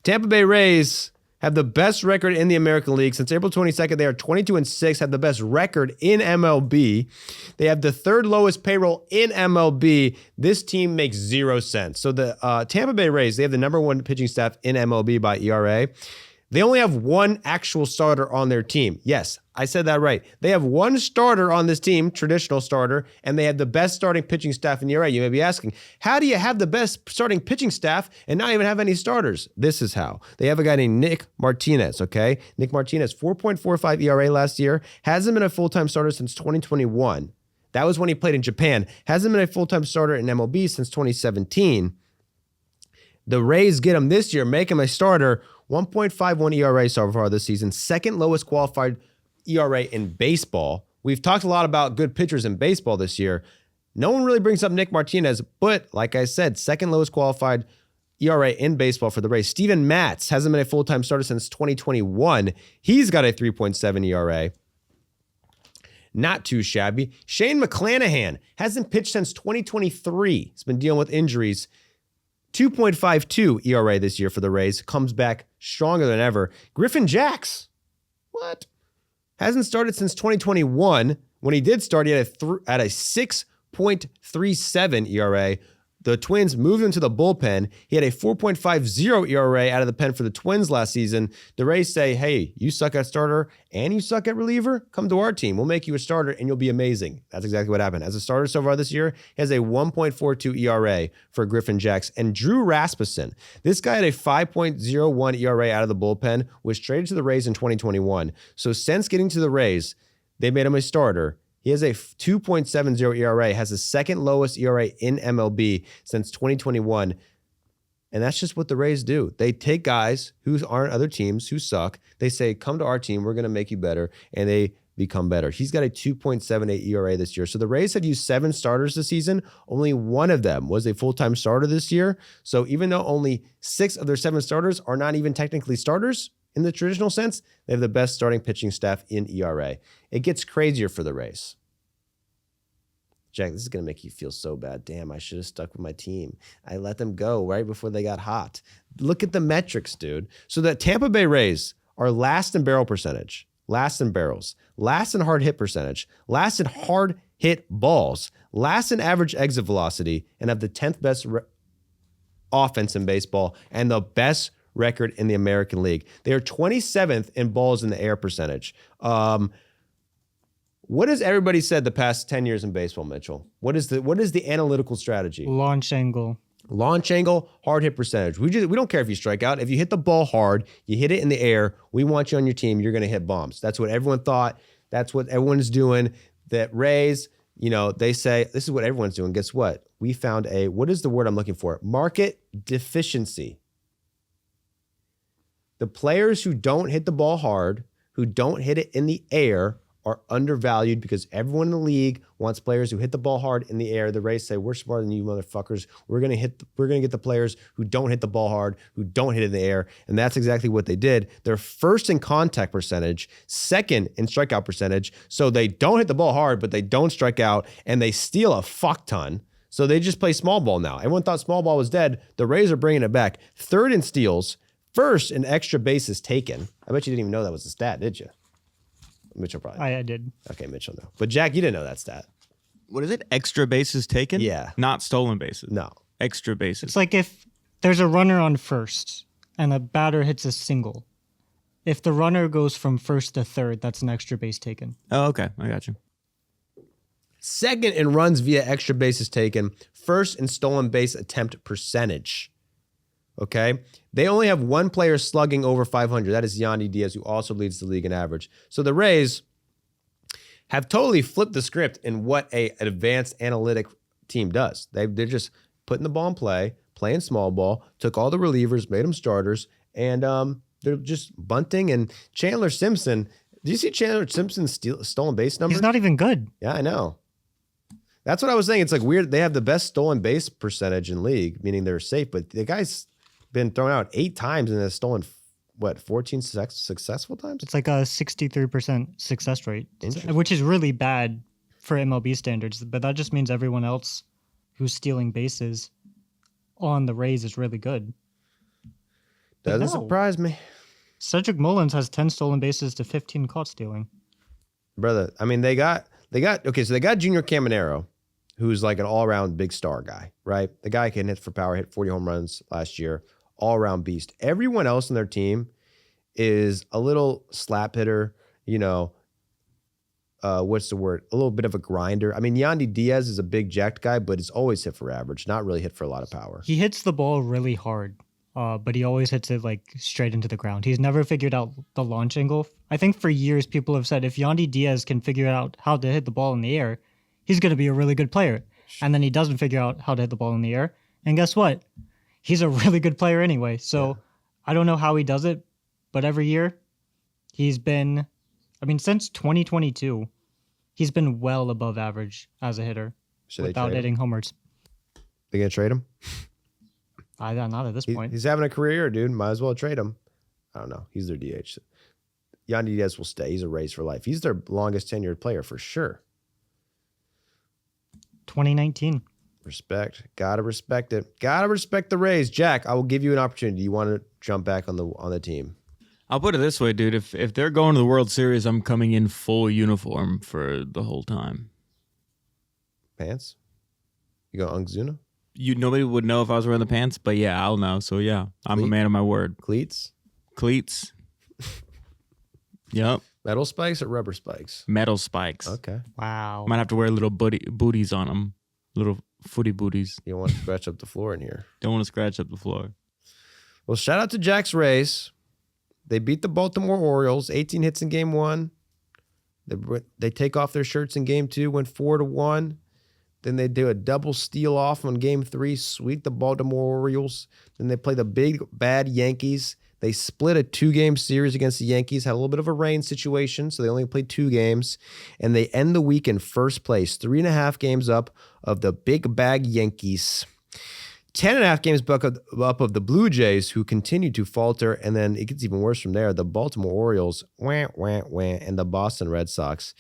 Tampa Bay Rays have the best record in the American League. Since April 22nd, they are 22-6, have the best record in MLB. They have the third lowest payroll in MLB. This team makes 0 sense. So the Tampa Bay Rays, they have the number one pitching staff in MLB by ERA. They only have one actual starter on their team. Yes, I said that right. They have one starter on this team, traditional starter, and they have the best starting pitching staff in ERA. You may be asking, how do you have the best starting pitching staff and not even have any starters? This is how. They have a guy named Nick Martinez, okay? Nick Martinez, 4.45 ERA last year, hasn't been a full-time starter since 2021. That was when he played in Japan. Hasn't been a full-time starter in MLB since 2017. The Rays get him this year, make him a starter, 1.51 ERA so far this season, second lowest qualified ERA in baseball. We've talked a lot about good pitchers in baseball this year. No one really brings up Nick Martinez, but like I said, second lowest qualified ERA in baseball for the Rays. Steven Matz hasn't been a full-time starter since 2021. He's got a 3.7 ERA. Not too shabby. Shane McClanahan hasn't pitched since 2023. He's been dealing with injuries. 2.52 ERA this year for the Rays. Comes back stronger than ever. Griffin Jacks. What? Hasn't started since 2021. When he did start, he had a 6.37 ERA. The Twins moved him to the bullpen. He had a 4.50 ERA out of the pen for the Twins last season. The Rays say, hey, you suck at starter and you suck at reliever? Come to our team. We'll make you a starter and you'll be amazing. That's exactly what happened. As a starter so far this year, he has a 1.42 ERA for Griffin Jacks. And Drew Rasmussen, this guy had a 5.01 ERA out of the bullpen, was traded to the Rays in 2021. So since getting to the Rays, they made him a starter. He has a 2.70 ERA, has the second lowest ERA in MLB since 2021. And that's just what the Rays do. They take guys who aren't other teams, who suck. They say, come to our team. We're going to make you better. And they become better. He's got a 2.78 ERA this year. So the Rays have used 7 starters this season. Only one of them was a full-time starter this year. So even though only 6 of their 7 starters are not even technically starters, in the traditional sense, they have the best starting pitching staff in ERA. It gets crazier for the Rays. Jack, this is going to make you feel so bad. Damn, I should have stuck with my team. I let them go right before they got hot. Look at the metrics, dude. So the Tampa Bay Rays are last in barrel percentage, last in barrels, last in hard hit percentage, last in hard hit balls, last in average exit velocity, and have the 10th best offense in baseball and the best record in the American League. They are 27th in balls in the air percentage. What has everybody said the past 10 years in baseball, Mitchell? What is the analytical strategy? Launch angle. Launch angle, hard hit percentage. We don't care if you strike out. If you hit the ball hard, you hit it in the air, we want you on your team, you're going to hit bombs. That's what everyone thought. That's what everyone's doing. That Rays, they say, this is what everyone's doing. Guess what? We found what is the word I'm looking for? Market deficiency. The players who don't hit the ball hard, who don't hit it in the air, are undervalued because everyone in the league wants players who hit the ball hard in the air. The Rays say, we're smarter than you motherfuckers. We're gonna get the players who don't hit the ball hard, who don't hit it in the air. And that's exactly what they did. They're first in contact percentage, second in strikeout percentage. So they don't hit the ball hard, but they don't strike out, and they steal a fuck ton. So they just play small ball now. Everyone thought small ball was dead. The Rays are bringing it back. Third in steals, first in extra bases taken. I bet you didn't even know that was a stat, did you? Mitchell probably. I did. Okay, Mitchell, no. But Jack, you didn't know that stat. What is it? Extra bases taken? Yeah. Not stolen bases. No. Extra bases. It's like if there's a runner on first and a batter hits a single. If the runner goes from first to third, that's an extra base taken. Oh, okay. I got you. Second in runs via extra bases taken. First in stolen base attempt percentage. Okay? They only have one player slugging over 500. That is Yandy Diaz, who also leads the league in average. So the Rays have totally flipped the script in what an advanced analytic team does. They're just putting the ball in play, playing small ball, took all the relievers, made them starters, and they're just bunting. And Chandler Simpson, do you see Chandler Simpson's stolen base number? He's not even good. Yeah, I know. That's what I was saying. It's like weird. They have the best stolen base percentage in league, meaning they're safe, but the guy's been thrown out 8 times and has stolen, 14 successful times? It's like a 63% success rate, which is really bad for MLB standards. But that just means everyone else who's stealing bases on the Rays is really good. Doesn't No. surprise me. Cedric Mullins has 10 stolen bases to 15 caught stealing. Brother, I mean, they got okay, so they got Junior Caminero, who's like an all-around big star guy, right? The guy can hit for power, hit 40 home runs last year, all-around beast. Everyone else on their team is a little slap hitter, what's the word? A little bit of a grinder. I mean, Yandy Diaz is a big jacked guy, but it's always hit for average, not really hit for a lot of power. He hits the ball really hard, but he always hits it like straight into the ground. He's never figured out the launch angle. I think for years people have said if Yandy Diaz can figure out how to hit the ball in the air, he's going to be a really good player. And then he doesn't figure out how to hit the ball in the air. And guess what? He's a really good player anyway. So I don't know how he does it, but every year he's been, since 2022, he's been well above average as a hitter without hitting homers. They going to trade him? Not at this point. He's having a career, dude. Might as well trade him. I don't know. He's their DH. Yandy Diaz will stay. He's a Rays for life. He's their longest tenured player for sure. 2019. Respect. Gotta respect it. Gotta respect the Rays. Jack, I will give you an opportunity. You want to jump back on the team? I'll put it this way, dude. If they're going to the World Series, I'm coming in full uniform for the whole time. Pants? You go Ungzuna? Nobody would know if I was wearing the pants, but yeah, I'll know. So yeah, I'm a man of my word. Cleats? Cleats. Yep. Metal spikes or rubber spikes? Metal spikes. Okay. Wow. Might have to wear little booties on them. Little footy booties. You don't want to scratch up the floor in here. Don't want to scratch up the floor. Well, shout out to Jack's Rays. They beat the Baltimore Orioles. 18 hits in game 1. They take off their shirts in game 2, went 4-1. Then they do a double steal off on game 3, sweep the Baltimore Orioles. Then they play the big, bad Yankees. They split a 2-game series against the Yankees, had a little bit of a rain situation, so they only played 2 games. And they end the week in first place, 3.5 games up of the big bag Yankees. 10.5 games up of the Blue Jays, who continue to falter. And then it gets even worse from there. The Baltimore Orioles, and the Boston Red Sox.